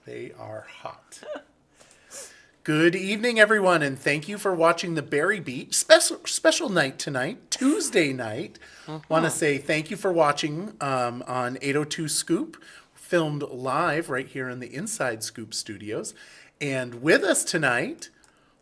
They are hot. Good evening, everyone, and thank you for watching the Barre Beat special night tonight, Tuesday night. Want to say thank you for watching on 802 Scoop, filmed live right here in the Inside Scoop studios. And with us tonight,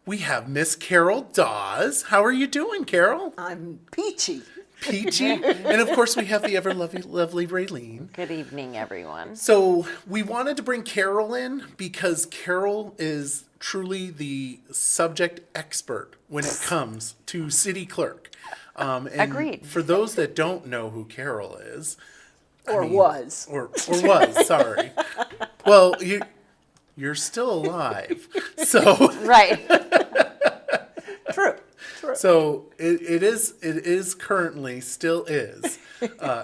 we have Miss Carol Dawes. How are you doing, Carol? I'm peachy. Peachy. And of course, we have the ever lovely Raylene. Good evening, everyone. So we wanted to bring Carol in because Carol is truly the subject expert when it comes to city clerk. And Agreed. For those that don't know who Carol is, Was. or was, sorry. Well, you're still alive, so Right. True. so it is currently still is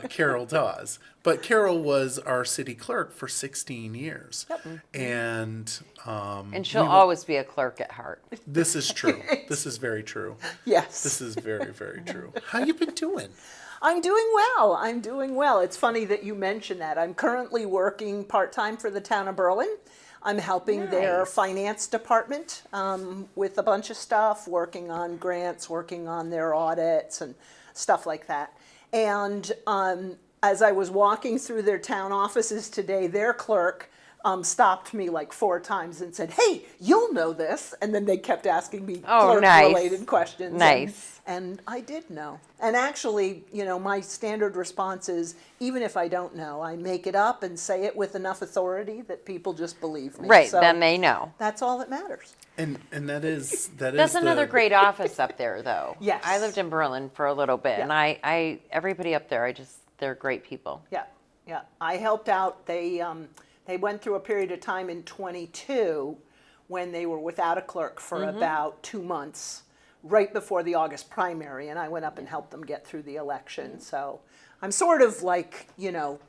Carol Dawes. But Carol was our city clerk for 16 years. Yep. And And she'll always be a clerk at heart. this is true. This is very true. Yes. This is very, very true. How you been doing? I'm doing well. It's funny that you mentioned that. I'm currently working part-time for the town of Berlin. I'm helping their Nice. finance department with a bunch of stuff, working on grants, working on their audits and stuff like that. And as I was walking through their town offices today, their clerk stopped me like 4 times and said, "Hey, you'll know this." And then they kept asking me clerk-related questions. Nice. And I did know. And actually, my standard response is, even if I don't know, I make it up and say it with enough authority that people just believe me. Right, So then they know. that's all that matters. And that is That's another great office up there, though. Yes. I lived in Berlin for a little bit, and Yeah. I everybody up there, they're great people. Yeah. I helped out. They went through a period of time in 22 when they were without a clerk for about 2 months, right before the August primary, and I went up and helped them get through the election. So I'm sort of like,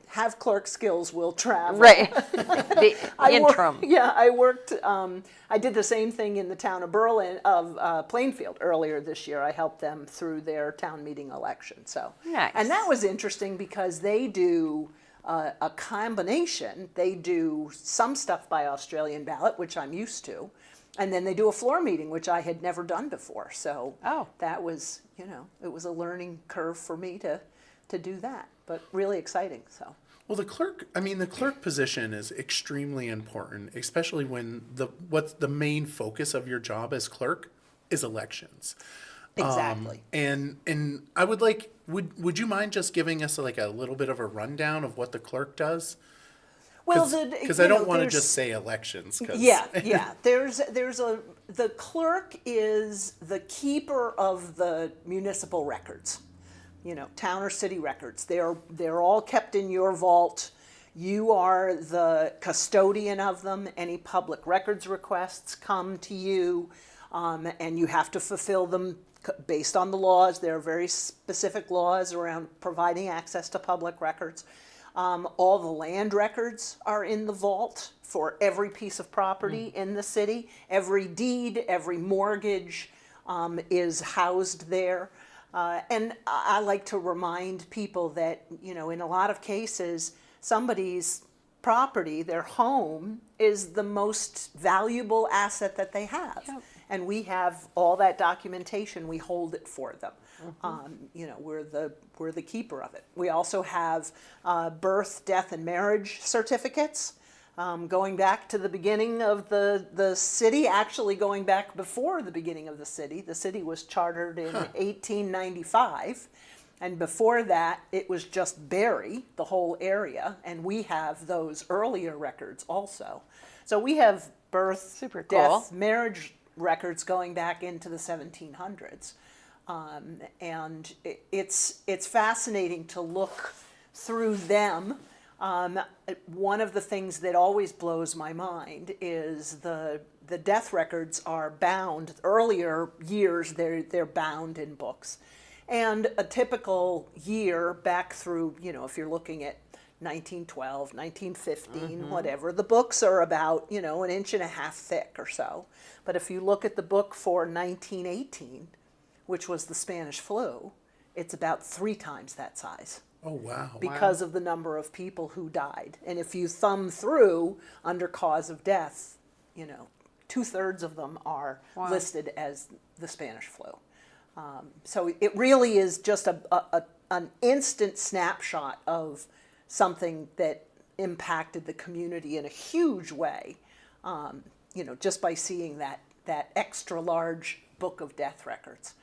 have clerk skills, will travel. Right. The interim. I worked. I did the same thing in the town of Plainfield earlier this year. I helped them through their town meeting election. So, Nice. and that was interesting because they do a combination. They do some stuff by Australian ballot, which I'm used to, and then they do a floor meeting, which I had never done before. So that was, it was a learning curve for me to do that, but really exciting. So. Well, the clerk position is extremely important, especially when what's the main focus of your job as clerk is elections. Exactly. And I would you mind just giving us like a little bit of a rundown of what the clerk does? Well, because I don't want to just say elections. Yeah. The clerk is the keeper of the municipal records. Town or city records. They're all kept in your vault. You are the custodian of them. Any public records requests come to you, and you have to fulfill them based on the laws. There are very specific laws around providing access to public records. All the land records are in the vault for every piece of property in the city. Every deed, every mortgage is housed there. And I like to remind people that, in a lot of cases, somebody's property, their home, is the most valuable asset that they have. Yep. And we have all that documentation. We hold it for them. We're the keeper of it. We also have birth, death, and marriage certificates. Going back to the beginning of the city, actually going back before the beginning of the city. The city was chartered in 1895, and before that it was just Barre, the whole area, and we have those earlier records also. So we have birth, Super cool. death, marriage records going back into the 1700s. And it's fascinating to look through them. One of the things that always blows my mind is the death records are bound. Earlier years, they're bound in books. And a typical year back through, if you're looking at 1912, 1915, whatever, the books are about, an inch and a half thick or so. But if you look at the book for 1918, which was the Spanish flu, it's about 3 times that size. Oh, wow. because of the number of people who died. And if you thumb through under cause of death, 2/3 of them are listed as the Spanish flu. So it really is just an instant snapshot of something that impacted the community in a huge way, just by seeing that extra large book of death records.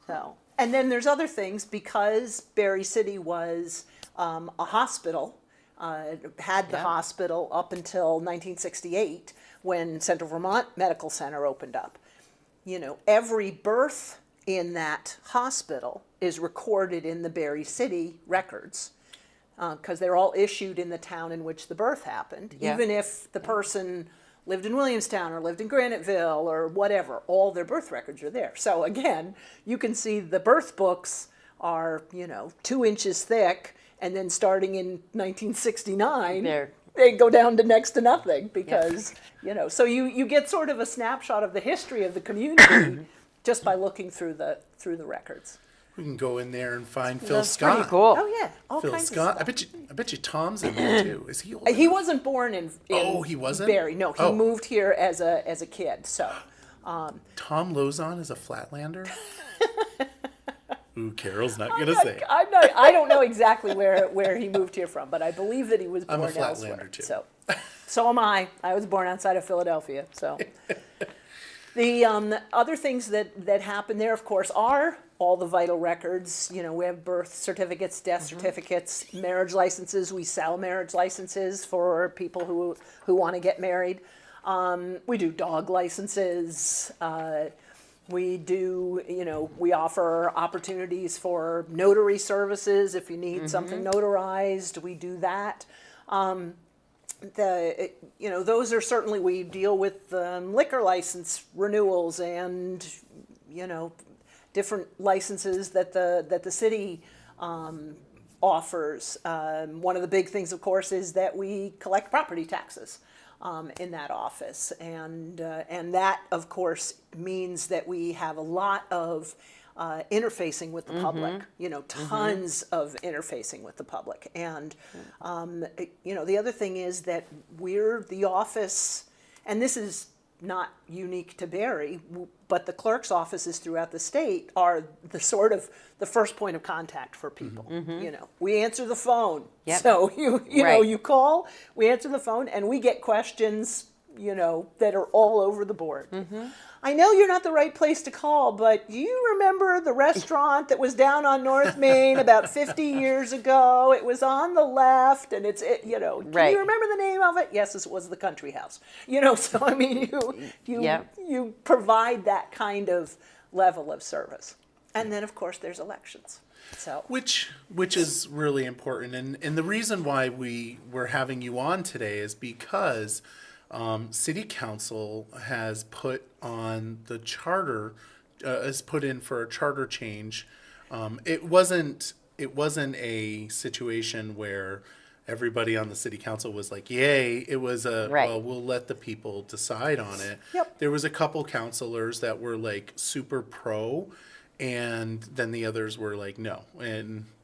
So, and then there's other things, because Barre City was a hospital, had the hospital up until 1968 when Central Vermont Medical Center opened up. Every birth in that hospital is recorded in the Barre City records, because they're all issued in the town in which the birth happened. Yeah. Even if the person lived in Williamstown or lived in Graniteville or whatever, all their birth records are there. So again, you can see the birth books are, 2 inches thick, and then starting in 1969, they go down to next to nothing, because, so you get sort of a snapshot of the history of the community just by looking through the records. We can go in there and find Phil That's Scott. pretty cool. Oh yeah, all Phil kinds Scott. of stuff. I bet you Tom's in there too. Is he old? He wasn't born in Oh, he wasn't? Barre. No, he moved here as a kid. So Tom Lozon is a Flatlander? Ooh, Carol's not gonna say. I don't know exactly where he moved here from, but I believe that he was born I'm a Flatlander elsewhere. too. So am I. I was born outside of Philadelphia. So the other things that happen there, of course, are all the vital records. We have birth certificates, death certificates, marriage licenses. We sell marriage licenses for people who want to get married. We do dog licenses. We do, we offer opportunities for notary services. If you need something notarized, we do that. Those are certainly, we deal with liquor license renewals and, different licenses that the city offers. One of the big things, of course, is that we collect property taxes in that office, and that, of course, means that we have a lot of interfacing with the public. Tons of interfacing with the public, and the other thing is that we're the office, and this is not unique to Barre, but the clerk's offices throughout the state are the sort of the first point of contact for people. We answer the phone. Yep. So Right. you call, we answer the phone, and we get questions, that are all over the board. I know you're not the right place to call, but do you remember the restaurant that was down on North Main about 50 years ago? It was on the left, and can Right. you remember the name of it? Yes, it was the Country House. So I mean, you provide that kind of level of service. And then, of course, there's elections. So Which is really important, and the reason why we're having you on today is because City Council has put on the charter, has put in for a charter change. It wasn't a situation where everybody on the City Council was like, "Yay!" It was Right. well, we'll let the people decide on it. Yep. There was a couple councilors that were like super pro, and then the others were like no,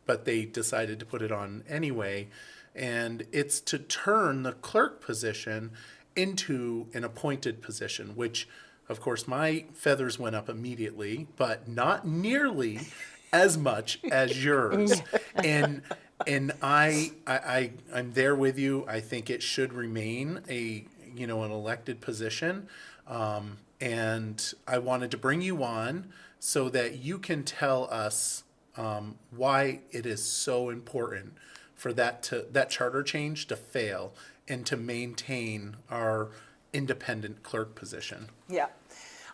but they decided to put it on anyway, and it's to turn the clerk position into an appointed position, which of course my feathers went up immediately, but not nearly as much as yours. And I'm there with you. I think it should remain an elected position. And I wanted to bring you on so that you can tell us why it is so important for that charter change to fail and to maintain our independent clerk position. yeah.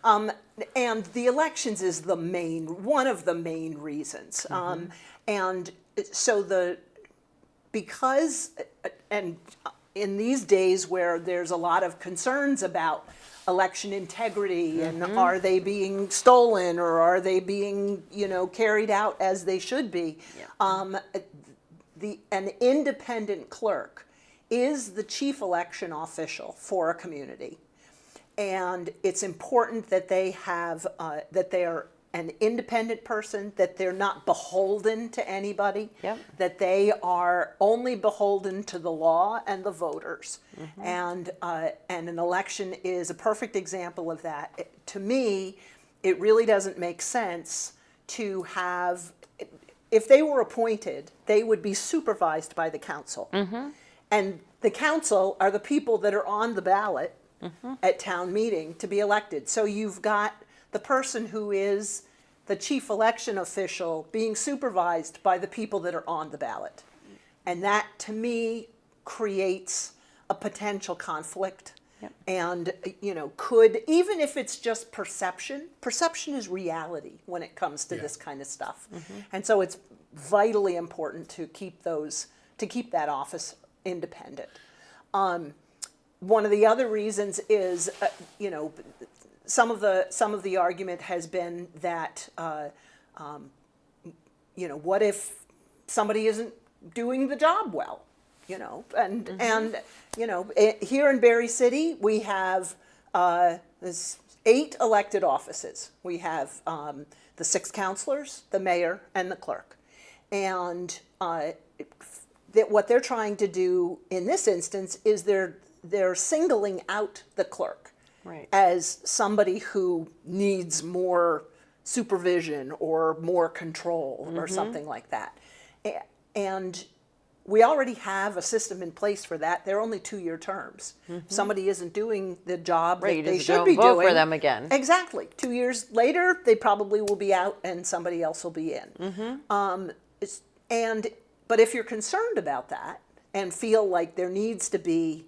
And the elections is one of the main reasons. And so and in these days where there's a lot of concerns about election integrity and are they being stolen or are they being, carried out as they should be, an independent clerk is the chief election official for a community. And it's important that they are an independent person, that they're not beholden to anybody, Yep. that they are only beholden to the law and the voters. And an election is a perfect example of that. To me, it really doesn't make sense to have, if they were appointed, they would be supervised by the council. And the council are the people that are on the ballot at town meeting to be elected. So you've got the person who is the chief election official being supervised by the people that are on the ballot. And that, to me, creates a potential conflict. Yep. And, could, even if it's just perception is reality when it comes to this kind of stuff. And so it's vitally important to keep that office independent. One of the other reasons is, some of the argument has been that, what if somebody isn't doing the job well, and here in Barre City we have there's 8 elected offices. We have the 6 counselors, the mayor, and the clerk, and that what they're trying to do in this instance is they're singling out the clerk Right. as somebody who needs more supervision or more control or something like that. And we already have a system in place for that. They're only 2-year terms. Somebody isn't doing the job Right, you that they just should don't be vote doing. for them again. Exactly. 2 years later, they probably will be out and somebody else will be in. But if you're concerned about that and feel like there needs to be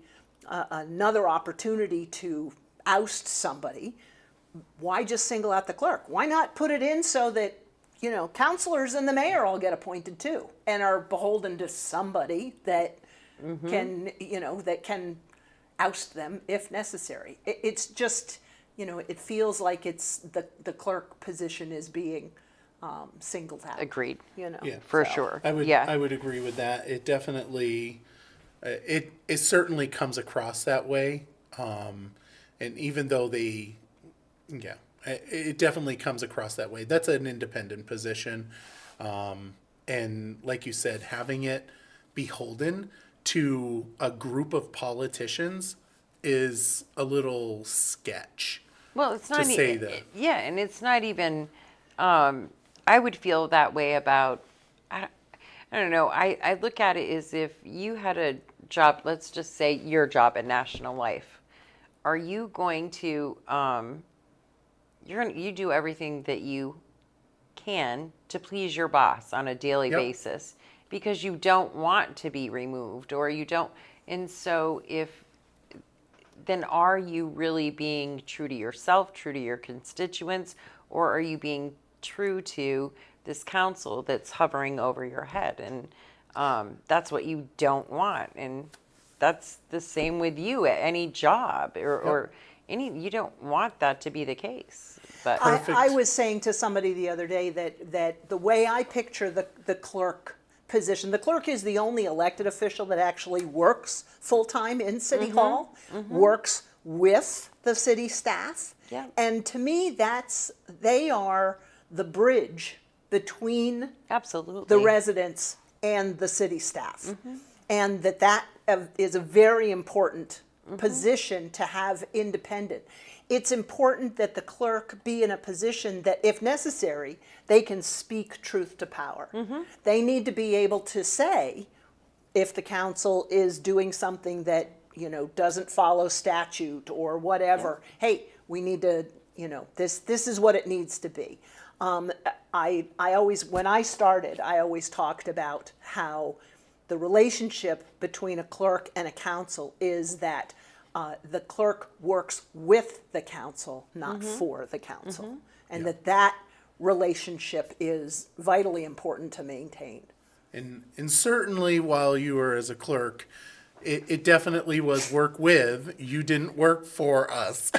another opportunity to oust somebody, why just single out the clerk? Why not put it in so that, counselors and the mayor all get appointed too and are beholden to somebody that can oust them if necessary? It's just, it feels like it's the clerk position is being singled out. Agreed. Yeah. For So, sure. I would Yeah. I would agree with that. It definitely it certainly comes across that way. And even though it definitely comes across that way. That's an independent position. And like you said, having it beholden to a group of politicians is a little sketch. Well, it's not say even. that. Yeah, and it's not even. I would feel that way about. I don't know. I look at it as if you had a job. Let's just say your job at National Life. Are you going to? You do everything that you can to please your boss on a daily Yep. basis because you don't want to be removed or you don't. And so then are you really being true to yourself, true to your constituents, or are you being true to this council that's hovering over your head? And that's what you don't want. And that's the same with you at any job or any, you don't want that to be the case. But Perfect. I was saying to somebody the other day that the way I picture the clerk position, the clerk is the only elected official that actually works full-time in City Hall, works with the city staff. Yeah. And to me, they are the bridge between absolutely. the residents and the city staff. And that is a very important position to have independent. It's important that the clerk be in a position that, if necessary, they can speak truth to power. They need to be able to say, if the council is doing something that, doesn't follow statute or whatever, hey, we need to, this is what it needs to be. I always, when I started, I always talked about how the relationship between a clerk and a council is that the clerk works with the council, not for the council. And that relationship is vitally important to maintain. And certainly while you were as a clerk, it definitely was work with. You didn't work for us.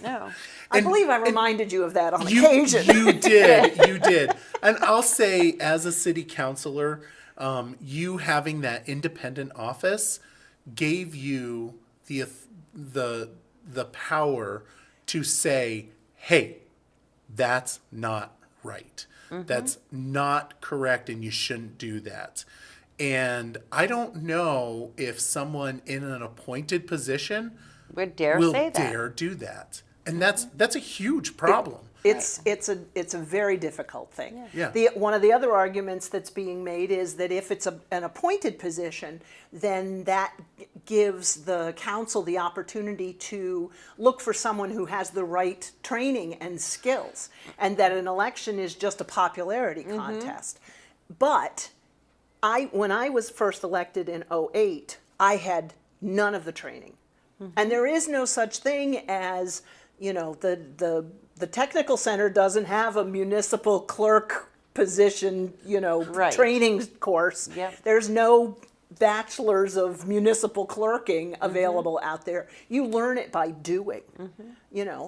No. I believe I reminded you of that on You occasion. did. And I'll say, as a city councilor, you having that independent office gave you the power to say, hey, That's not right. That's not correct, and you shouldn't do that. And I don't know if someone in an appointed position Would dare will say that. dare do that. And that's a huge problem. It's a very difficult thing. Yeah. One of the other arguments that's being made is that if it's an appointed position, then that gives the council the opportunity to look for someone who has the right training and skills, and that an election is just a popularity contest. But when I was first elected in '08, I had none of the training. And there is no such thing as, the technical center doesn't have a municipal clerk position, Right. training course. Yep. There's no bachelors of municipal clerking available out there. You learn it by doing.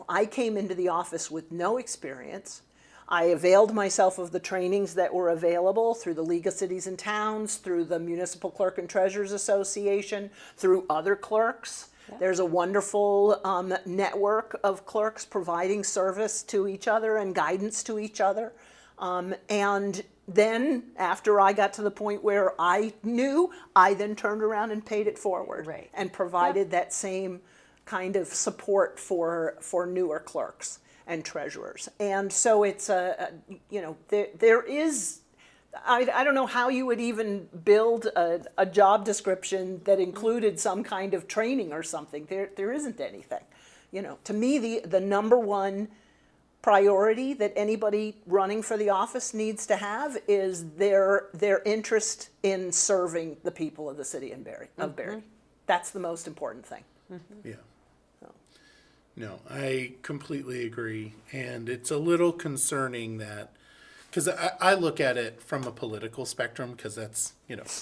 I came into the office with no experience. I availed myself of the trainings that were available through the League of Cities and Towns, through the Municipal Clerk and Treasurers Association, through other clerks. There's a wonderful network of clerks providing service to each other and guidance to each other. And then after I got to the point where I knew, I then turned around and paid it forward. Right. And provided that same kind of support for newer clerks and treasurers. And so it's there is, I don't know how you would even build a job description that included some kind of training or something. There isn't anything. To me, the number one priority that anybody running for the office needs to have is their interest in serving the people of the city of Barre. That's the most important thing. Yeah. No, I completely agree. And it's a little concerning that, because I look at it from a political spectrum, because that's,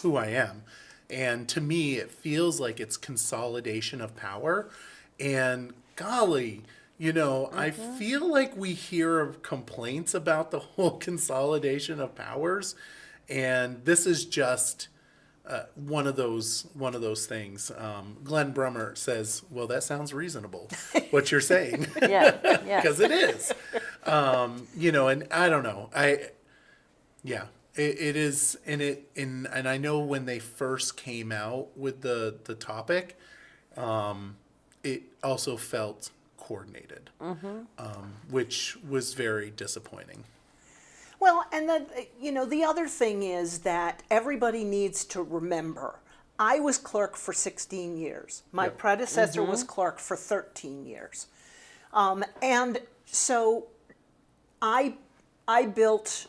who I am. And to me, it feels like it's consolidation of power. And golly, I feel like we hear complaints about the whole consolidation of powers. And this is just one of those things. Glenn Brummer says, "Well, that sounds reasonable, what you're saying." Yeah, yeah. Because it is. And I don't know. It is, and I know when they first came out with the topic, it also felt coordinated, which was very disappointing. Well, and the other thing is that everybody needs to remember, I was clerk for 16 years. My Yep. predecessor was clerk for 13 years. And so I built,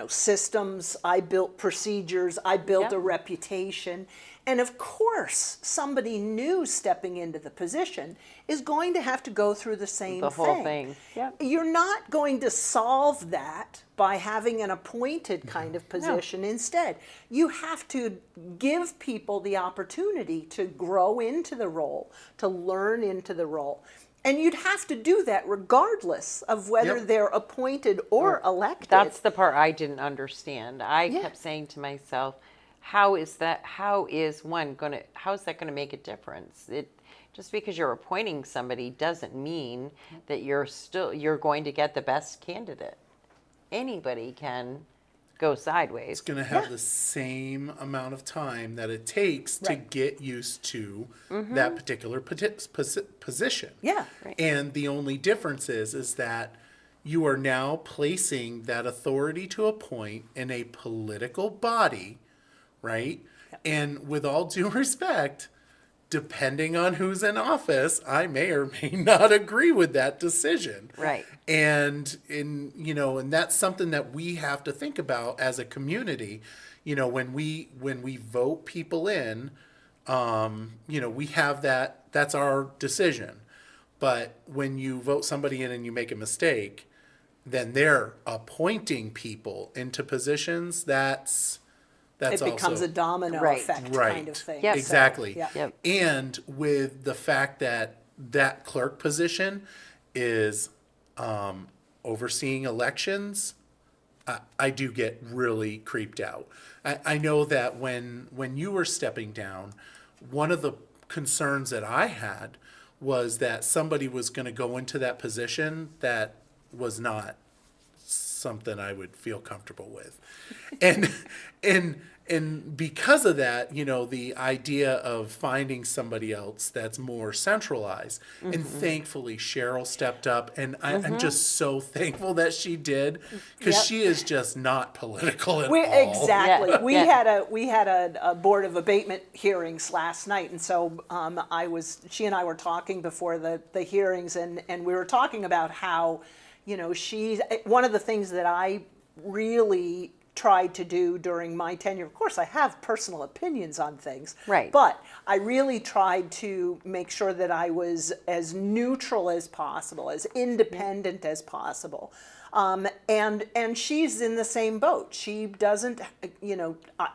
systems, I built procedures, I built Yep. a reputation. And of course, somebody new stepping into the position is going to have to go through the same The whole thing. Yep. You're not going to solve that by having an appointed kind of position. Instead, you have to give people the opportunity to grow into the role, to learn into the role. And you'd have to do that regardless of whether Yep. they're appointed or elected. That's the part I didn't understand. I Yeah. kept saying to myself, how is that gonna make a difference? Just because you're appointing somebody doesn't mean that you're going to get the best candidate. Anybody can go sideways. It's going to have the same amount of time that it takes to Right. get used to that particular position. Yeah. Right. And the only difference is that you are now placing that authority to appoint in a political body, right? And with all due respect, depending on who's in office, I may or may not agree with that decision. Right. And and that's something that we have to think about as a community. When we vote people in, we have that's our decision. But when you vote somebody in and you make a mistake, then they're appointing people into positions it becomes a domino Right. effect right. kind of thing. Yep. Exactly. So, yeah. Yep. And with the fact that clerk position is overseeing elections, I do get really creeped out. I know that when you were stepping down, one of the concerns that I had was that somebody was going to go into that position that was not something I would feel comfortable with. And and because of that, the idea of finding somebody else that's more centralized. And thankfully Cheryl stepped up, and I'm just so thankful that she did, because Yep. she is just not political at We, all. exactly. Yeah, We yeah. had a board of abatement hearings last night, and so she and I were talking before the hearings, and we were talking about how, one of the things that I really tried to do during my tenure. Of course, I have personal opinions on things, Right. but I really tried to make sure that I was as neutral as possible, as independent as possible. And she's in the same boat. She doesn't,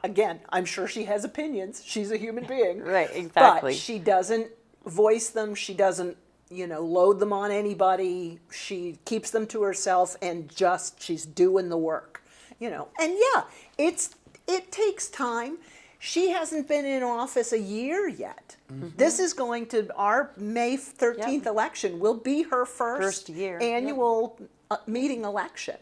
again, I'm sure she has opinions. She's a human being. Right, exactly. But she doesn't voice them. She doesn't, load them on anybody. She keeps them to herself, and she's doing the work. And yeah, it takes time. She hasn't been in office a year yet. This is going to, our May 13th election will be her first year, annual meeting election.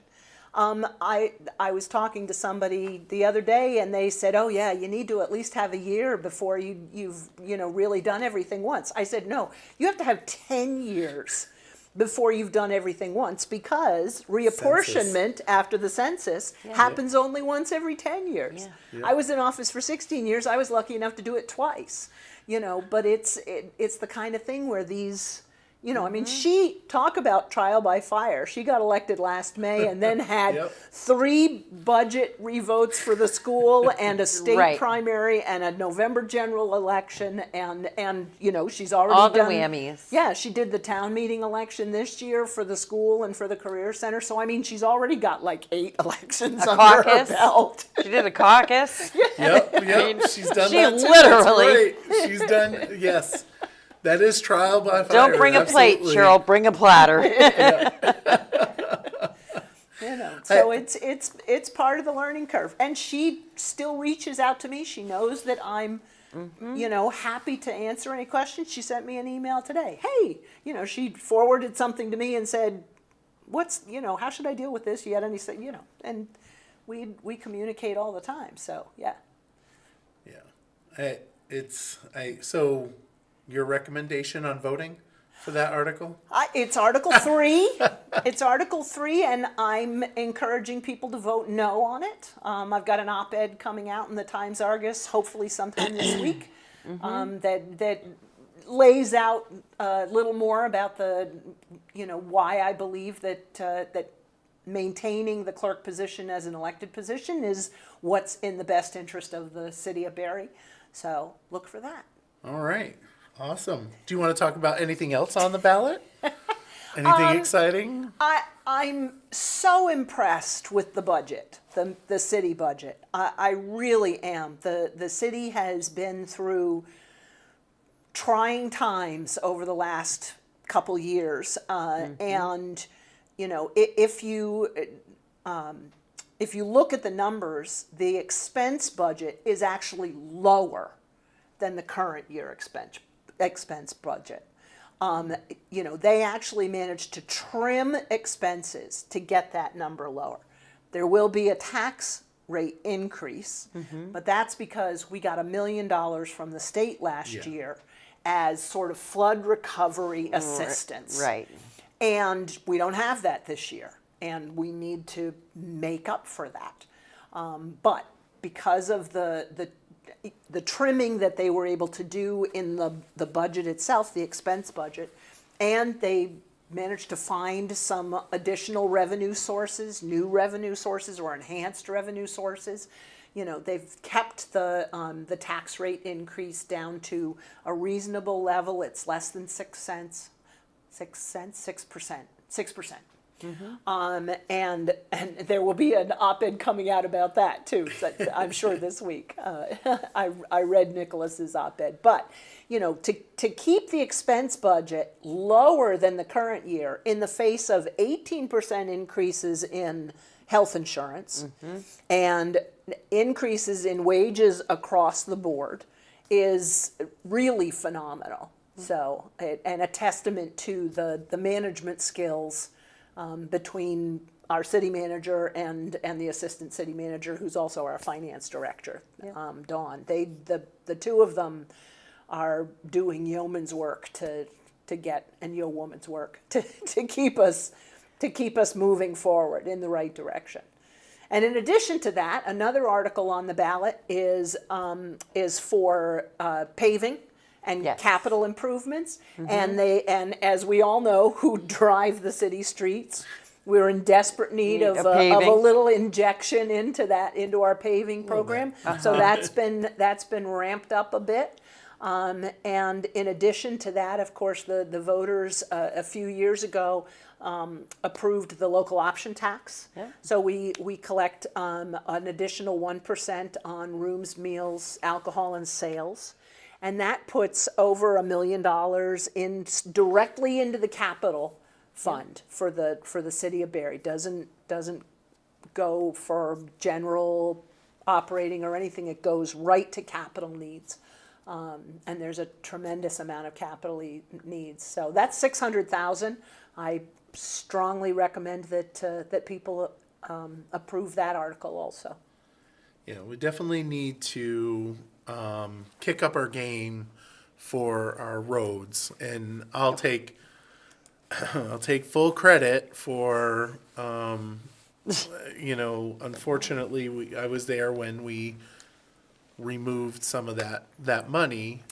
I was talking to somebody the other day, and they said, "Oh yeah, you need to at least have a year before you've really done everything once." I said, "No, you have to have 10 years before you've done everything once, because reapportionment after the census happens only once every 10 years." Yeah. I was in office for 16 years. I was lucky enough to do it twice. But it's the kind of thing where these. I mean, she, talk about trial by fire. She got elected last May, and then had Yep. 3 budget revotes for the school, and a state Right. primary, and a November general election, and she's already All the done whammies. Yeah, she did the town meeting election this year for the school and for the career center. So I mean, she's already got like 8 elections A under her caucus. belt. She did a caucus. Yep, she's done she that too. literally- That's right. She's done, yes. That is trial by fire. Don't bring a plate, absolutely. Cheryl. Bring a platter. So it's part of the learning curve, and she still reaches out to me. She knows that I'm happy to answer any questions. She sent me an email today. Hey, she forwarded something to me and said, "What's how should I deal with this? You had any and we communicate all the time. So yeah. Yeah. So your recommendation on voting for that article? It's Article 3. It's Article 3, and I'm encouraging people to vote no on it. I've got an op-ed coming out in the Times-Argus, hopefully sometime this week, that lays out a little more about the, why I believe that maintaining the clerk position as an elected position is what's in the best interest of the city of Barre. So look for that. All right. Awesome. Do you want to talk about anything else on the ballot? Anything exciting? I'm so impressed with the budget, the city budget. I really am. The city has been through trying times over the last couple years, and if you look at the numbers, the expense budget is actually lower than the current year expense budget. They actually managed to trim expenses to get that number lower. There will be a tax rate increase, but that's because we got $1 million from the state last year as sort of flood recovery assistance. Right. And we don't have that this year, and we need to make up for that. But because of the trimming that they were able to do in the budget itself, the expense budget, and they managed to find some additional revenue sources, new revenue sources, or enhanced revenue sources. They've kept the tax rate increase down to a reasonable level. It's less than 6 cents. 6%. And there will be an op-ed coming out about that too, I'm sure this week. I read Nicholas's op-ed, but to keep the expense budget lower than the current year in the face of 18% increases in health insurance and increases in wages across the board is really phenomenal. So, and a testament to the management skills between our city manager and the assistant city manager, who's also our finance director, Dawn. The two of them are doing yeoman's work to get, and yeowoman's work to keep us moving forward in the right direction. And in addition to that, another article on the ballot is for paving and Yes. capital improvements. And as we all know, who drive the city streets, we're in desperate need of a paving. little injection into our paving program. So that's been ramped up a bit. And in addition to that, of course, the voters a few years ago approved the local option tax. Yeah. So we collect an additional 1% on rooms, meals, alcohol, and sales. And that puts over $1 million directly into the capital fund for the city of Barre. Doesn't go for general operating or anything. It goes right to capital needs. And there's a tremendous amount of capital needs. So that's $600,000. I strongly recommend that people approve that article also. Yeah, we definitely need to kick up our game for our roads, and I'll take full credit for unfortunately I was there when we removed some of that money.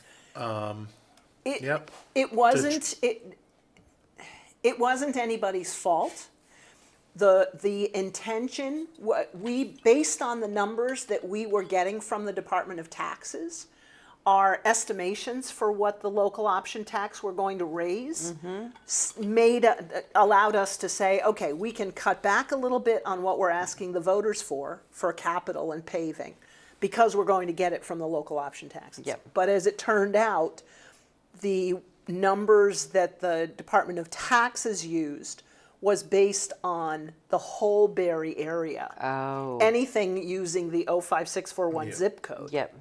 Yep. It wasn't anybody's fault. The intention, based on the numbers that we were getting from the Department of Taxes, our estimations for what the local option tax we're going to raise allowed us to say, okay, we can cut back a little bit on what we're asking the voters for capital and paving, because we're going to get it from the local option taxes. Yep. But as it turned out, the numbers that the Department of Taxes used was based on the whole Barre area. Oh. Anything using the 05641 Yeah. zip code. Yep.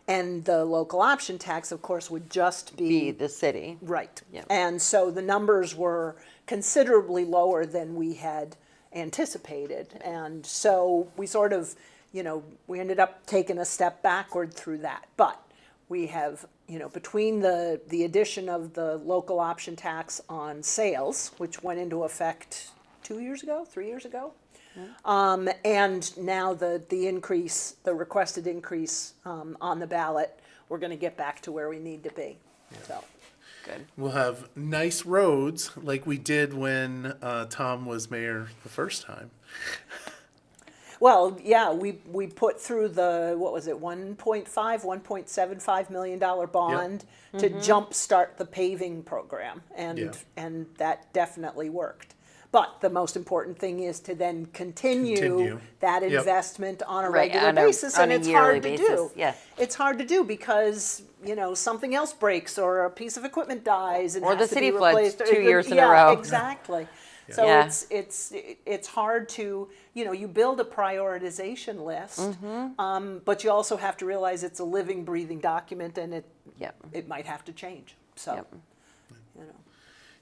And the local option tax, of course, would just Be the city. right. Yep. And so the numbers were considerably lower than we had anticipated. And so we sort of, we ended up taking a step backward through that. But we have, between the addition of the local option tax on sales, which went into effect 3 years ago, and now the increase, the requested increase on the ballot, we're going to get back to where we need to be. So, Good. We'll have nice roads like we did when Tom was mayor the first time. well, yeah, we put through the, what was it, $1.75 million bond to jumpstart the paving program, and that definitely worked. But the most important thing is to then continue that investment on a regular basis, and it's hard to do. Yeah. It's hard to do because something else breaks or a piece of equipment dies and Or has the to be city floods replaced. 2 years in a row. Exactly. So Yeah. it's hard to you build a prioritization list, but you also have to realize it's a living, breathing document, and it might have to change. So Yep.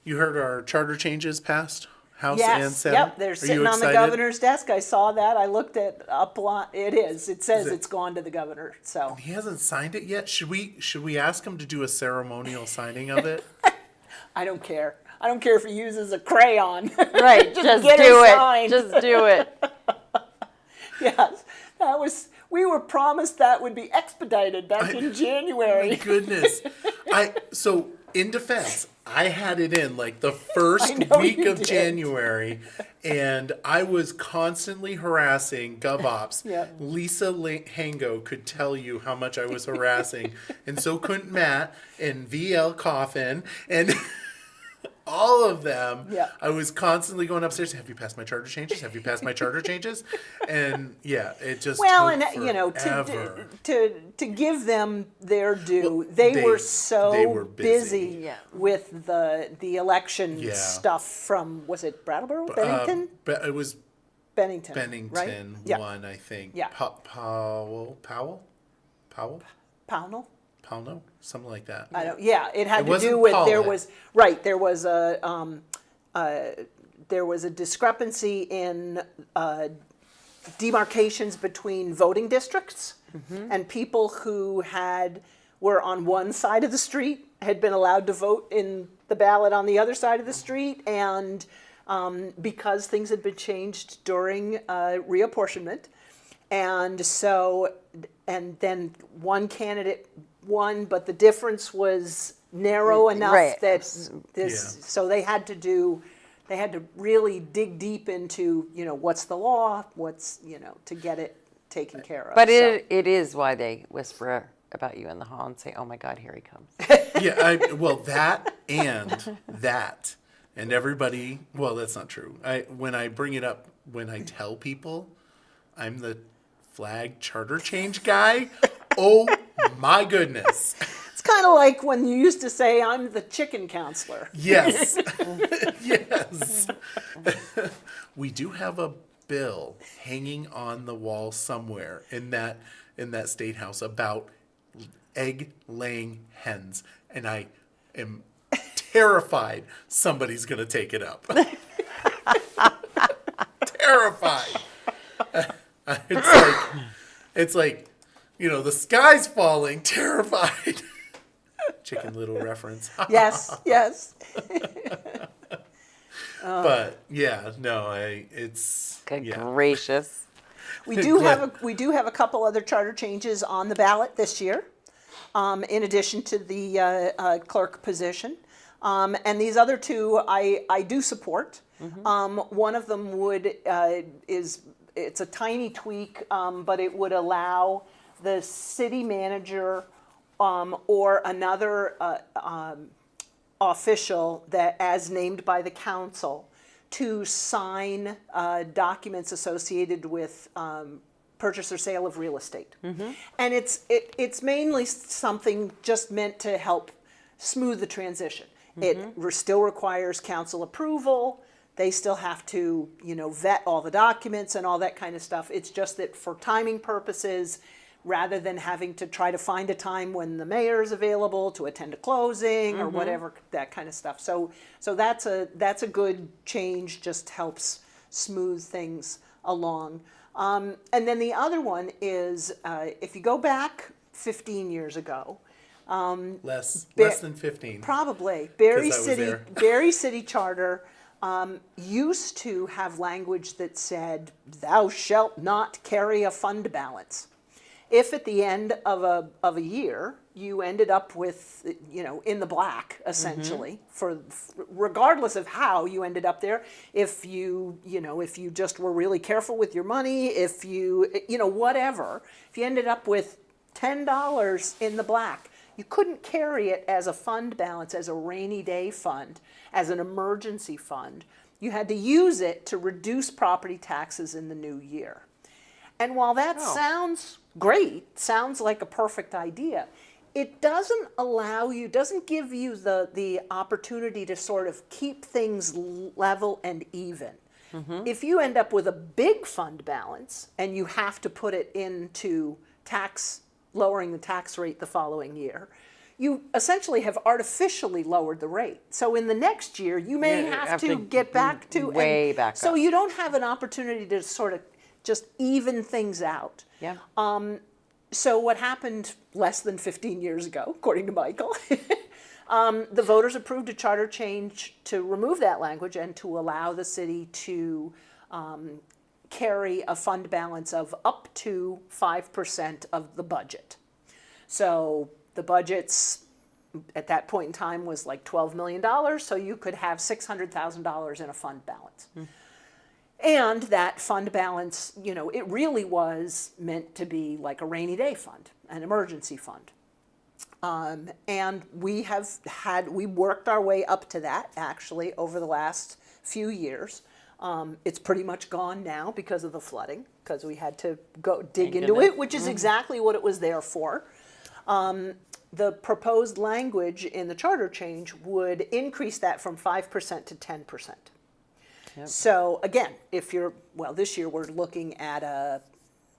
You heard our charter changes passed? House and yes, Senate? yep, they're Are sitting you on the excited? governor's desk. I saw that. I looked at it is. It says it's gone to the governor. So He hasn't signed it yet. Should we ask him to do a ceremonial signing of it? I don't care. I don't care if he uses a crayon. Right. Just get do it it. signed. Just do it. Yes, we were promised that would be expedited back in January. My goodness. So in defense, I had it in like the first know week you of did. January, and I was constantly harassing GovOps. Yeah. Lisa Hango could tell you how much I was harassing, and so couldn't Matt and VL Coffin and all of them. Yeah. I was constantly going upstairs. Have you passed my charter changes? Have you passed my charter changes? And yeah, it just Well, took and forever. to give them their due, Well, they they were busy. busy Yeah. with the election Yeah. stuff from, was it Brattleboro, Bennington, But it was Bennington, Bennington right? Yeah. one, I think. Yeah. Powell, Pownell. Powell, something like that. I don't. Yeah, it had It to wasn't do with there Pollitt. was a there was a discrepancy in demarcations between voting districts, and people who were on one side of the street had been allowed to vote in the ballot on the other side of the street, and because things had been changed during reapportionment, and then one candidate won, but the difference was narrow enough Right. that so they had to really dig deep into, what's the law, to get it taken care of. But So- it is why they whisper about you in the hall and say, "Oh my God, here he comes." Yeah, well, that and everybody. Well, that's not true. When I bring it up, when I tell people I'm the flag charter change guy, oh my goodness. It's kind of like when you used to say, I'm the chicken counselor. Yes, yes. We do have a bill hanging on the wall somewhere in that state house about egg-laying hens, and I am terrified somebody's going to take it up. Terrified. It's like, the sky's falling. Terrified. Chicken Little reference. Yes, yes. But yeah, no, it's Good yeah. gracious. We do have a couple other charter changes on the ballot this year, in addition to the clerk position. And these other two I do support. One of them it's a tiny tweak, but it would allow the city manager or another official that, as named by the council, to sign documents associated with purchase or sale of real estate. And it's mainly something just meant to help smooth the transition. It still requires council approval. They still have to, vet all the documents and all that kind of stuff. It's just that for timing purposes, rather than having to try to find a time when the mayor is available to attend a closing or whatever, that kind of stuff. So that's a good change, just helps smooth things along. And then the other one is, if you go back 15 years ago, less than 15. probably 'Cause I was there. Barre City Charter used to have language that said, "Thou shalt not carry a fund balance." If at the end of a year you ended up with, in the black essentially, for regardless of how you ended up there, if you just were really careful with your money, if you whatever, if you ended up with $10 in the black, you couldn't carry it as a fund balance, as a rainy day fund, as an emergency fund. You had to use it to reduce property taxes in the new year. And while that sounds great, sounds like a perfect idea, it doesn't give you the opportunity to sort of keep things level and even. If you end up with a big fund balance and you have to put it into lowering the tax rate the following year, you essentially have artificially lowered the rate. So in the next year, you may have to get back to way back So up. you don't have an opportunity to sort of just even things out. Yeah. So what happened less than 15 years ago, according to Michael, the voters approved a charter change to remove that language and to allow the city to carry a fund balance of up to 5% of the budget. So the budget's at that point in time was like $12 million, so you could have $600,000 in a fund balance. And that fund balance, it really was meant to be like a rainy day fund, an emergency fund. And we worked our way up to that actually over the last few years. It's pretty much gone now because of the flooding, because we had to go dig into it, which is exactly what it was there for. The proposed language in the charter change would increase that from 5% to 10%. So again, this year we're looking at a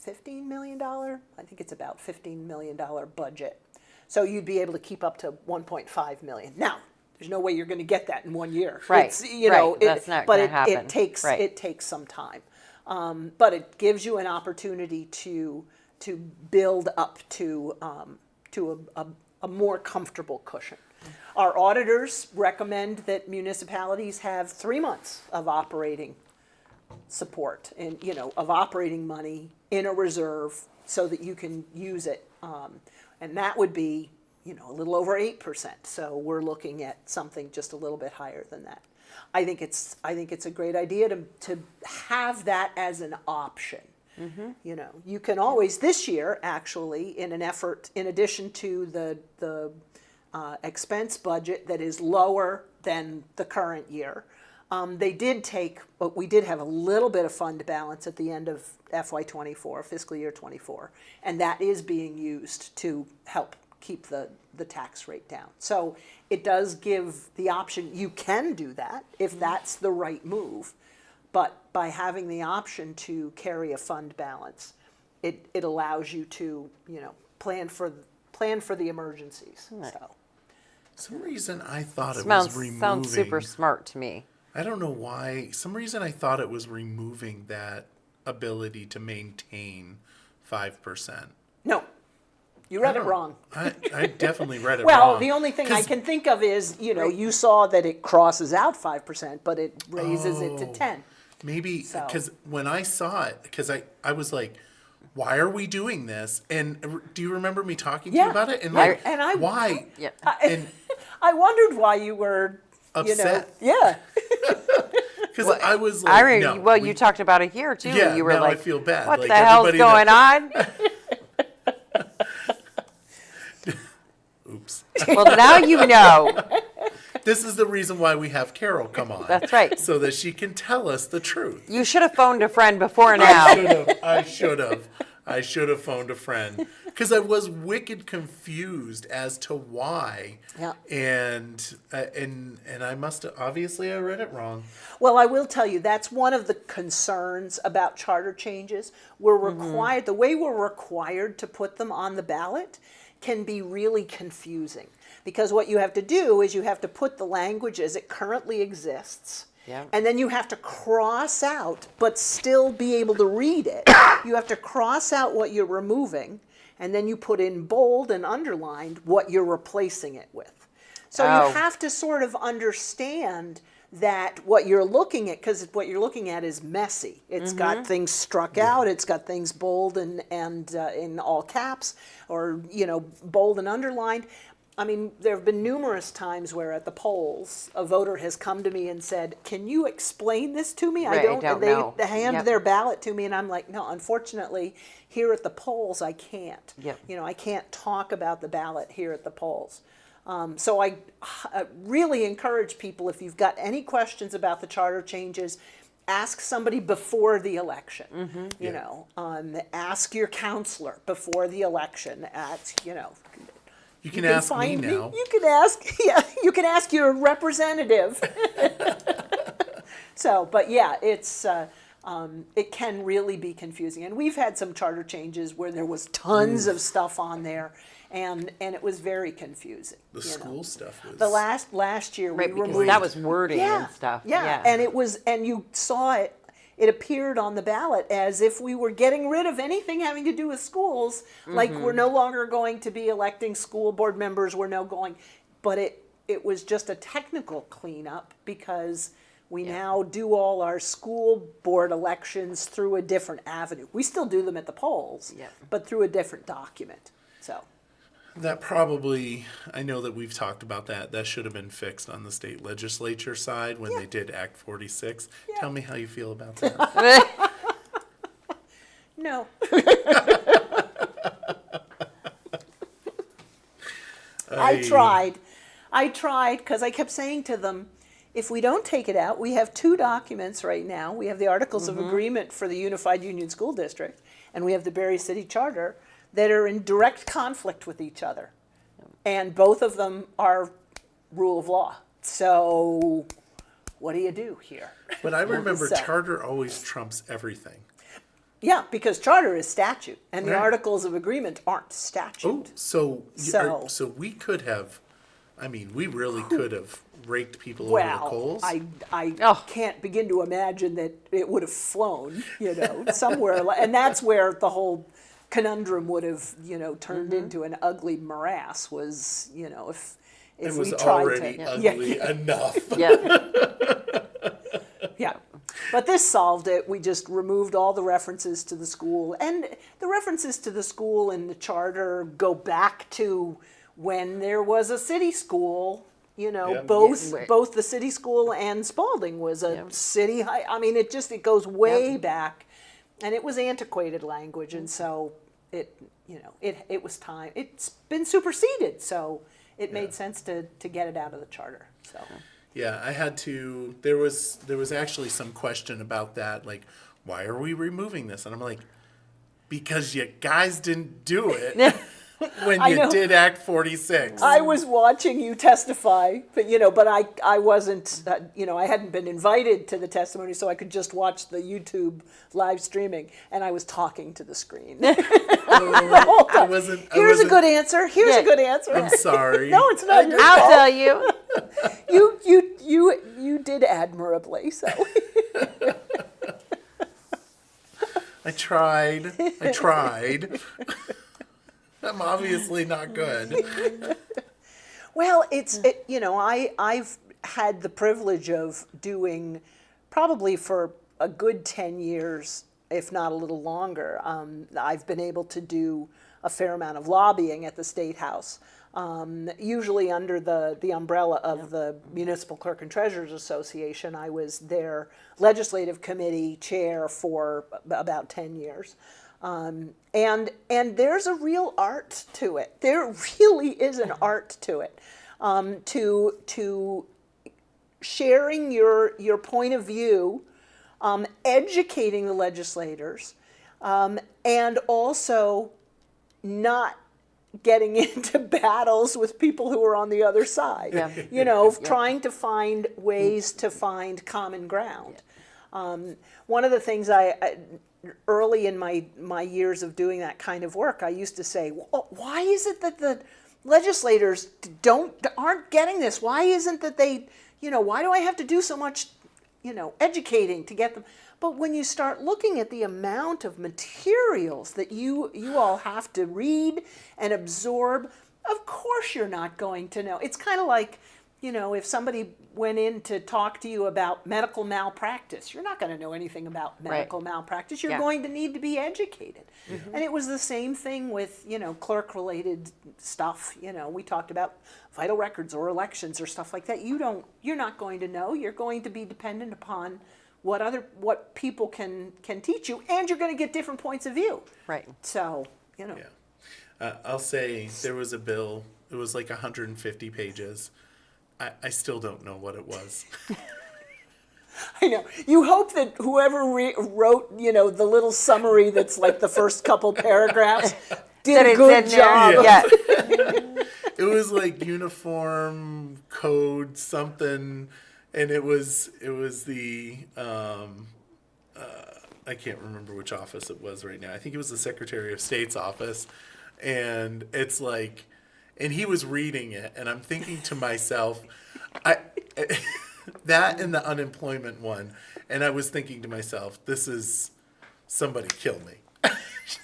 $15 million, I think it's about $15 million budget. So you'd be able to keep up to 1.5 million. Now, there's no way you're going to get that in 1 year. Right, It's, you know, right. That's not but gonna happen. it takes Right. it takes some time, but it gives you an opportunity to build up to a more comfortable cushion. Our auditors recommend that municipalities have 3 months of operating support and, you know, of operating money in a reserve so that you can use it. And that would be, you know, a little over 8%. So we're looking at something just a little bit higher than that. I think it's a great idea to have that as an option. You know, you can always, this year, actually, in an effort, in addition to the expense budget that is lower than the current year, we did have a little bit of fund balance at the end of FY24, fiscal year 24, and that is being used to help keep the tax rate down. So it does give the option, you can do that if that's the right move, but by having the option to carry a fund balance, it allows you to, you know, plan for the emergencies. Right. So. Some reason I thought it was removing. Sounds super smart to me. I don't know why. Some reason I thought it was removing that ability to maintain 5%. No, you read it wrong. I definitely read it Well, wrong. the only thing I 'Cause- can think of is, you know, you saw that it crosses out 5%, but it raises it to 10. Maybe So. because when I saw it, because I was like, why are we doing this? And do you remember me talking to you Yeah. about it? And I- like, and I- why? Yeah. And I wondered why you were, Upset. you know, yeah. because I was like, I remember. no, well, we- you talked about it here too. Yeah, you were now I like, feel bad. "What Like, the hell's everybody going on?" Oops. Well, now you know. This is the reason why we have Carol come on. That's right. So that she can tell us the truth. You should have phoned a friend before now. I should have phoned a friend because I was wicked confused as to why. Yeah. And I must have, obviously I read it wrong. Well, I will tell you, that's one of the concerns about charter changes. We're required, the way we're required to put them on the ballot can be really confusing. Because what you have to do is you have to put the language as it currently exists. Yeah. And then you have to cross out, but still be able to read it. You have to cross out what you're removing, and then you put in bold and underlined what you're replacing it with. So Oh. you have to sort of understand that what you're looking at, because what you're looking at is messy. It's got things struck out, it's got things bold and in all caps, or, you know, bold and underlined. I mean, there have been numerous times where at the polls, a voter has come to me and said, "Can you explain this to me? Right, I don't know." They hand Yep. their ballot to me, and I'm like, no, unfortunately, here at the polls, I can't. Yep. You know, I can't talk about the ballot here at the polls. So I really encourage people, if you've got any questions about the charter changes, ask somebody before the election. You know, ask your counselor before the election. You know. You can ask me find now. You can ask, yeah, you can ask your representative. So, but yeah, it's it can really be confusing, and we've had some charter changes where there was tons of stuff on there, and it was very confusing. The you know. school stuff was. The last year Right, we because removed that was wording and stuff. Yeah, and it was, and you saw it. It appeared on the ballot as if we were getting rid of anything having to do with schools. Like we're no longer going to be electing school board members. We're no going, but it was just a technical cleanup because we now do all our school board elections through a different avenue. We still do them at the polls, but through a different document. So. That probably, I know that we've talked about that. That should have been fixed on the state legislature side when they did Act 46. Tell me how you feel about that. No. I tried because I kept saying to them, if we don't take it out, we have two documents right now. We have the Articles of Agreement for the Unified Union School District, and we have the Barre City Charter that are in direct conflict with each other. And both of them are rule of law. So what do you do here? But I remember So- charter always trumps everything. Yeah, because charter is statute, and the Right. Articles of Agreement aren't statute. Oh, so So- so we could have I mean, we really could have raked people over the Well, coals. I Oh. can't begin to imagine that it would have flown, somewhere. And that's where the whole conundrum would have, turned into an ugly morass was, if it we was tried already to. ugly enough. Yeah. Yeah. But this solved it. We just removed all the references to the school. And the references to the school in the charter go back to when there was a city school. Yeah. Both Yeah. both the city school and Spalding was a city high. I mean, it goes way back, and it was antiquated language, and so it was time. It's been superseded, so it made sense to get it out of the charter. So. Yeah, I had to. There was actually some question about that, like, why are we removing this? And I'm like, because you guys didn't do it when I you know. did Act 46. I was watching you testify, but I wasn't, I hadn't been invited to the testimony, so I could just watch the YouTube live streaming, and I was talking to the screen. I wasn't. Here's a good answer. Here's a good answer. I'm sorry. No, it's not your I'll fault. tell you. You did admirably. So I tried. I'm obviously not good. well, I've had the privilege of doing probably for a good 10 years, if not a little longer. I've been able to do a fair amount of lobbying at the State House. Usually under the umbrella of the Municipal Clerk and Treasurers Association. I was their legislative committee chair for about 10 years. And there's a real art to it. There really is an art to it. To sharing your point of view, educating the legislators, and also not getting into battles with people who are on the other side. Yeah. Trying to find ways to find common ground. One of the things I early in my years of doing that kind of work, I used to say, well, why is it that the legislators aren't getting this? Why isn't that they, why do I have to do so much, educating to get them? But when you start looking at the amount of materials that you all have to read and absorb, of course you're not going to know. It's kind of like, if somebody went in to talk to you about medical malpractice, you're not going to know anything about medical malpractice. You're going to need to be educated. Mm-hmm. And it was the same thing with, clerk-related stuff. We talked about vital records or elections or stuff like that. You're not going to know. You're going to be dependent upon what people can teach you, and you're going to get different points of view. Right. So, Yeah. I'll say there was a bill. It was like 150 pages. I still don't know what it was. I know. You hope that whoever wrote, the little summary that's like the first couple paragraphs did a good job. Yeah. It was like uniform code something, and it was the I can't remember which office it was right now. I think it was the Secretary of State's office, and it's like, and he was reading it, and I'm thinking to myself, that and the unemployment one, and I was thinking to myself, this is somebody kill me.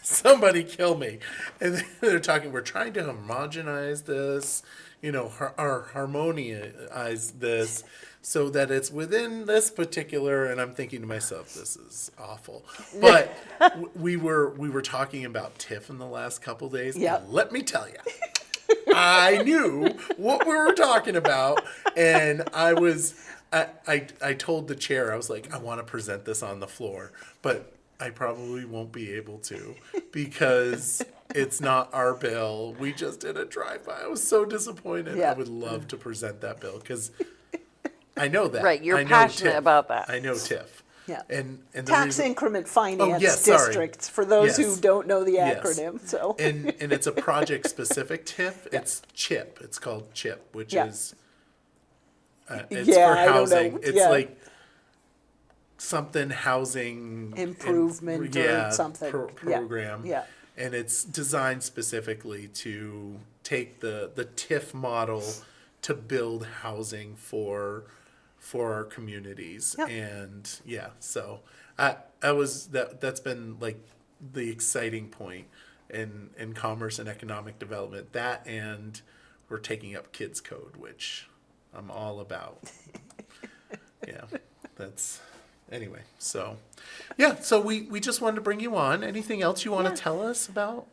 Somebody kill me. And they're talking, we're trying to homogenize this, harmonize this so that it's within this particular, and I'm thinking to myself, this is awful. But we were talking about TIF in the last couple days. Yep. And let me tell you, I knew what we were talking about, and I told the chair, I was like, I want to present this on the floor, but I probably won't be able to because it's not our bill. We just did a drive-by. I was so disappointed. Yeah. I would love to present that bill because I know that. Right, you're I know passionate TIF. about that. I know TIF. Yeah. And the Tax reason- increment finance yes, sorry. districts, for those who Yes. don't know the Yes. acronym. So and it's a project-specific TIF. It's CHIP. It's called CHIP, which Yeah. is it's Yeah, for I don't housing. know. It's Yeah. like something housing Improvement or something. Yeah. program. Yeah. And it's designed specifically to take the TIF model to build housing for our communities. Yep. And yeah, so that's been like the exciting point in commerce and economic development. That, and we're taking up kids code, which I'm all about. Yeah, that's anyway. So yeah, so we just wanted to bring you on. Anything else you want to tell us about?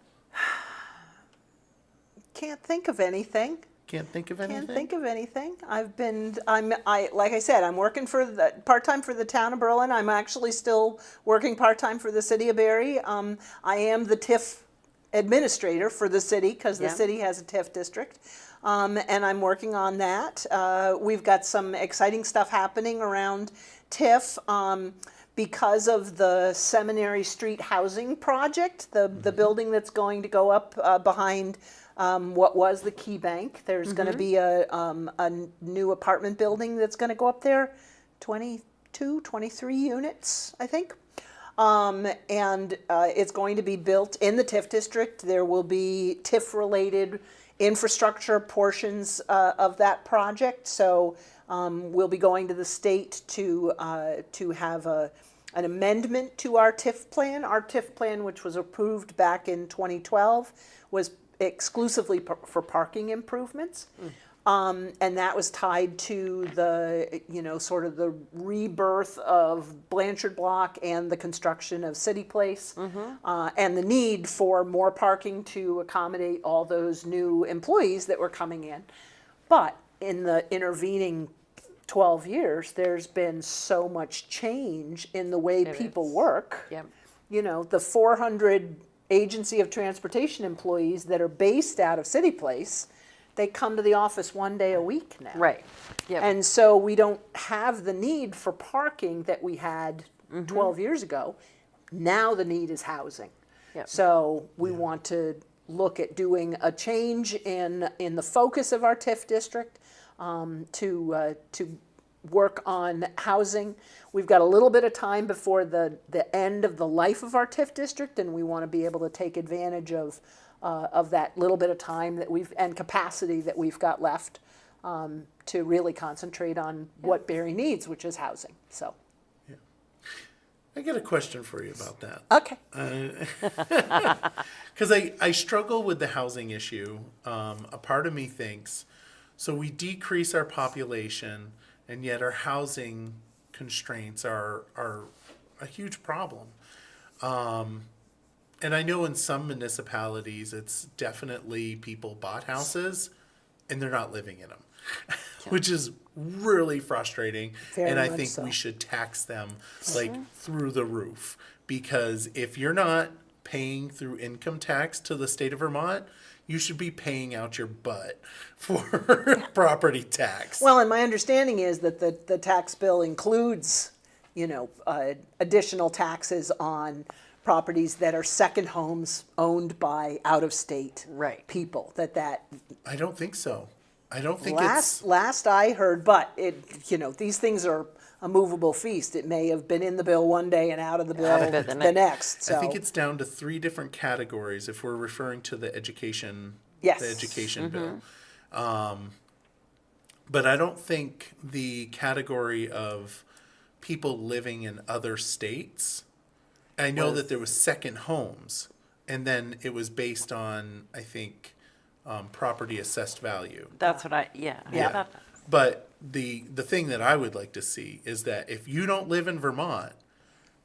Can't think of anything. Can't think of anything. Can't think of anything. Like I said, I'm working part-time for the town of Berlin. I'm actually still working part-time for the city of Barre. I am the TIF administrator for the city, because the city has a TIF district. And I'm working on that. We've got some exciting stuff happening around TIF. Because of the Seminary Street housing project, the building that's going to go up behind what was the Key Bank. There's going to be a new apartment building that's going to go up there, 22, 23 units, I think. And it's going to be built in the TIF district. There will be TIF-related infrastructure portions of that project. So we'll be going to the state to have an amendment to our TIF plan. Our TIF plan, which was approved back in 2012, was exclusively for parking improvements. And that was tied to the, sort of the rebirth of Blanchard Block and the construction of City Place, and the need for more parking to accommodate all those new employees that were coming in. But in the intervening 12 years, there's been so much change in the way people work. Yep. The 400 Agency of Transportation employees that are based out of City Place, they come to the office one day a week now. Right. Yep. And so we don't have the need for parking that we had 12 years ago. Now the need is housing. Yep. So we want to look at doing a change in the focus of our TIF district to work on housing. We've got a little bit of time before the end of the life of our TIF district, and we want to be able to take advantage of that little bit of time and capacity that we've got left to really concentrate on what Barre needs, which is housing. So, I got a question for you about that. okay. Because I struggle with the housing issue. A part of me thinks, so we decrease our population, and yet our housing constraints are a huge problem. And I know in some municipalities, it's definitely people bought houses and they're not living in them, which is really frustrating. Very and I much think so. we should tax them like through the roof, because if you're not paying through income tax to the state of Vermont, you should be paying out your butt for property tax. Well, and my understanding is that the tax bill includes, additional taxes on properties that are second homes owned by out-of-state Right. people. I don't think so. I don't think Last I heard, but these things are a movable feast. It may have been in the bill one day and out of the bill Out of it the next. So I think it's down to 3 different categories if we're referring to the education, Yes. the education bill. But I don't think the category of people living in other states. I know that there was second homes, and then it was based on, I think, property assessed value. That's what Yeah. But the thing that I would like to see is that if you don't live in Vermont,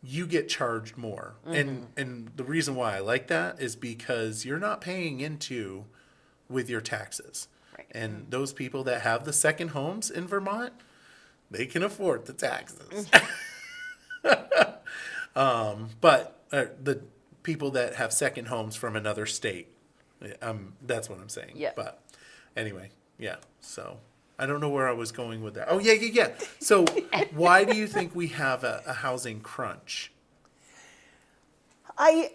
you get charged more. And the reason why I like that is because you're not paying into with your taxes. Right. And those people that have the second homes in Vermont, they can afford the taxes. But the people that have second homes from another state, that's what I'm saying. Yeah. But anyway, yeah. So I don't know where I was going with that. Oh, yeah. So why do you think we have a housing crunch? I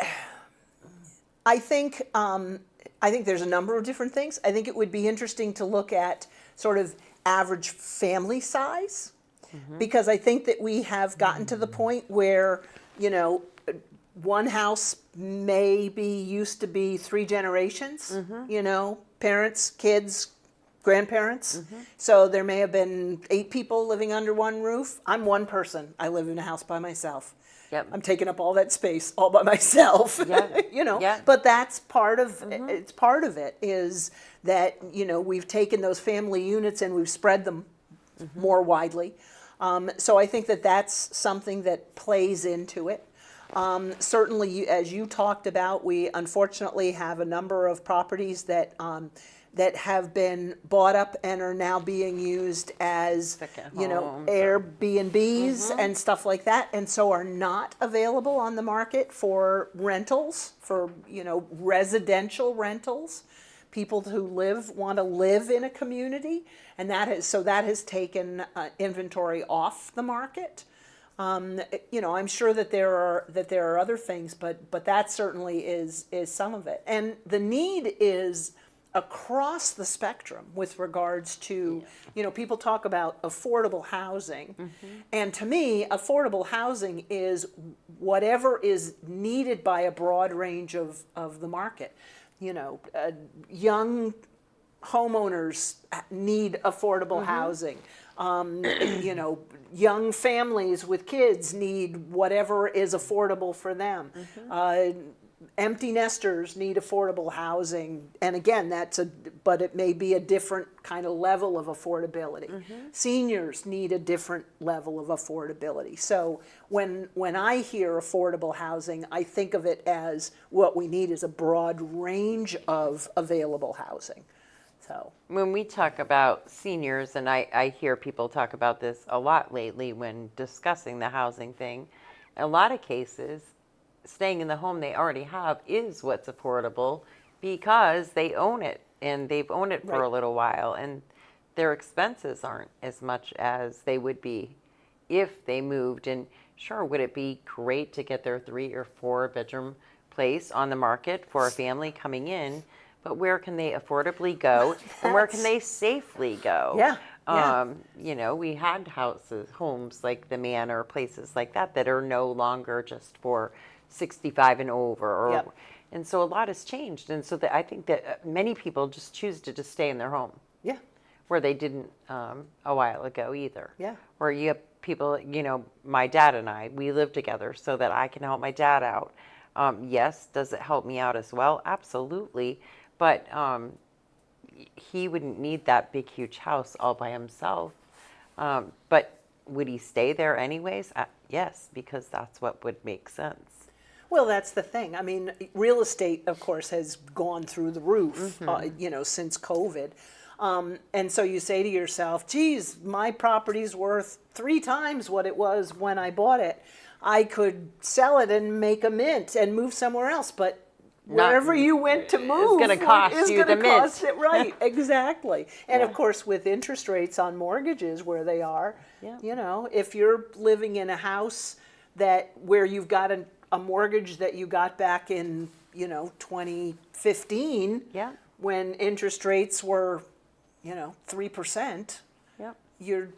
think there's a number of different things. I think it would be interesting to look at sort of average family size, because I think that we have gotten to the point where, one house maybe used to be 3 generations, parents, kids, grandparents. So there may have been 8 people living under one roof. I'm one person. I live in a house by myself. Yep. I'm taking up all that space all by myself. Yeah. You know, Yeah. but that's part of it's part of it is that, you know, we've taken those family units and we've spread them more widely. So I think that that's something that plays into it. Certainly, as you talked about, we unfortunately have a number of properties that that have been bought up and are now being used as, Second you know, homes. Airbnbs and stuff like that, and so are not available on the market for rentals, for, you know, residential rentals. People who want to live in a community, and that has taken inventory off the market. You know, I'm sure that there are other things, but that certainly is some of it. And the need is across the spectrum with regards to, you know, people talk about affordable housing. And to me, affordable housing is whatever is needed by a broad range of the market. You know, young homeowners need affordable housing. You know, young families with kids need whatever is affordable for them. Empty nesters need affordable housing, and again, but it may be a different kind of level of affordability. Seniors need a different level of affordability. So when I hear affordable housing, I think of it as what we need is a broad range of available housing. So When we talk about seniors, and I hear people talk about this a lot lately when discussing the housing thing, in a lot of cases, staying in the home they already have is what's affordable because they own it and they've owned it for a Right. little while, and their expenses aren't as much as they would be if they moved. And sure, would it be great to get their 3 or 4 bedroom place on the market for a family coming in? But where can they affordably go, and where can they safely go? Yeah, yeah. You know, we had homes like the Manor, places like that that are no longer just for 65 and over. Yep. And so a lot has changed. And so I think that many people just choose to just stay in their home yeah, where they didn't a while ago either. Yeah. Or you have people, you know, my dad and I, we live together so that I can help my dad out. Yes, does it help me out as well? Absolutely. But he wouldn't need that big, huge house all by himself. But would he stay there anyways? Yes, because that's what would make sense. Well, that's the thing. I mean, real estate, of course, has gone through the roof, you know, since COVID. And so you say to yourself, geez, my property's worth 3 times what it was when I bought it. I could sell it and make a mint and move somewhere else, but wherever you went to move gonna cost is you gonna the mint. cost it, right? Exactly. And of course, with interest rates on mortgages where they are, Yeah. you know, if you're living in a house where you've got a mortgage that you got back in, you know, 2015, Yeah. when interest rates were, you know, 3%, Yep.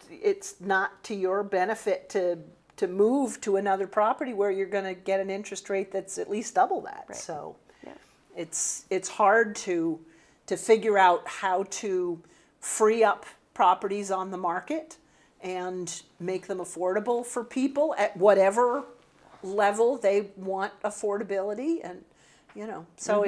it's not to your benefit to move to another property where you're going to get an interest rate that's at least double that. Right. So Yeah. it's hard to figure out how to free up properties on the market and make them affordable for people at whatever level they want affordability. And you know, so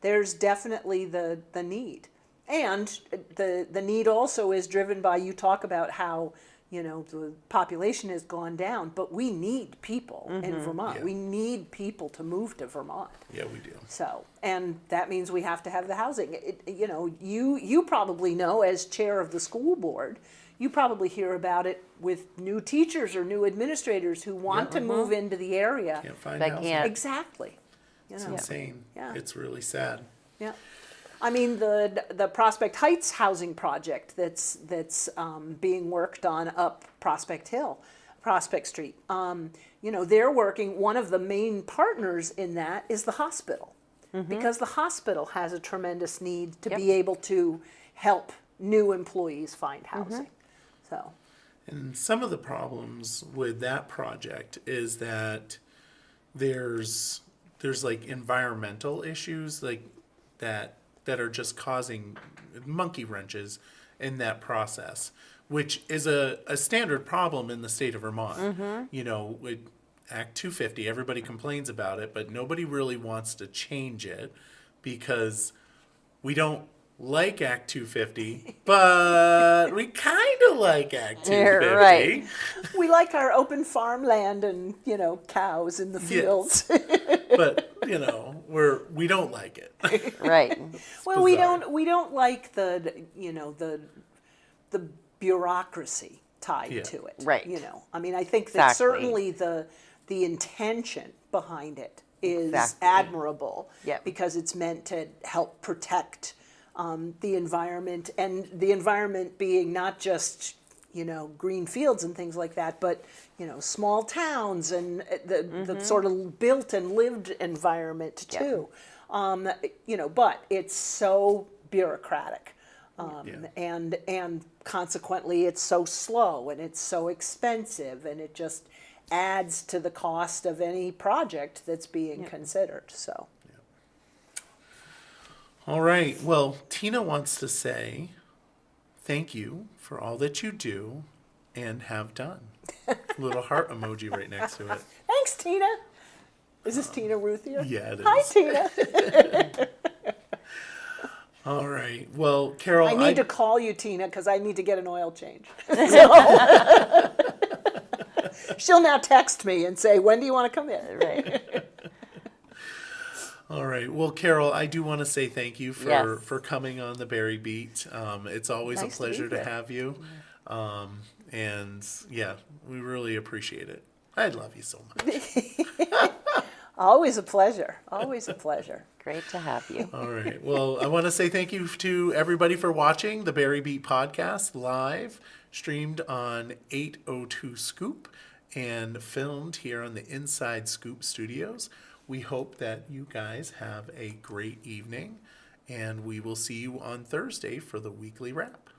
there's definitely the need. And the need also is driven by, you talk about how, you know, the population has gone down, but we need people in Vermont. Yeah. We need people to move to Vermont. Yeah, we do. So, and that means we have to have the housing. You know, you probably know, as chair of the school board, you probably hear about it with new teachers or new administrators who want to move into the area. Can't find They housing. can't. Exactly. You It's know. insane. Yeah. It's really sad. Yeah, I mean the Prospect Heights housing project that's being worked on up Prospect Street. You know, they're working. One of the main partners in that is the hospital, because the hospital has a tremendous need to be able to help new employees find housing. So. And some of the problems with that project is that there's like environmental issues like that are just causing monkey wrenches in that process, which is a standard problem in the state of Vermont. You know, with Act 250, everybody complains about it, but nobody really wants to change it because we don't like Act 250, but we kind of like Act 250. Right. We like our open farmland and, cows in the fields. But, we don't like it. Right. Well, we don't like the bureaucracy tied to it. Right. I mean, I think that Exactly. certainly the intention behind it is Exactly. admirable. Yep. Because it's meant to help protect the environment, and the environment being not just green fields and things like that, but small towns and the sort of built and lived environment too. But it's so bureaucratic, and consequently it's so slow and it's so expensive, and it just adds to the cost of any project that's being considered. So. All right. Well, Tina wants to say thank you for all that you do and have done. Little heart emoji right next to it. Thanks, Tina. Is this Tina Ruth here? Yeah, it is. Hi, Tina. All right. Well, Carol, I need to call you, Tina, because I need to get an oil change. So, she'll now text me and say, when do you want to come in? Right. All right. Well, Carol, I do want to say thank you Yes. for coming on the Barre Beat. It's always Nice a to be pleasure to here. have you. And yeah, we really appreciate it. I love you so much. Always a pleasure. Always a pleasure. Great to have you. All right. Well, I want to say thank you to everybody for watching the Barre Beat podcast live, streamed on 802 Scoop and filmed here on the Inside Scoop Studios. We hope that you guys have a great evening, and we will see you on Thursday for the weekly wrap.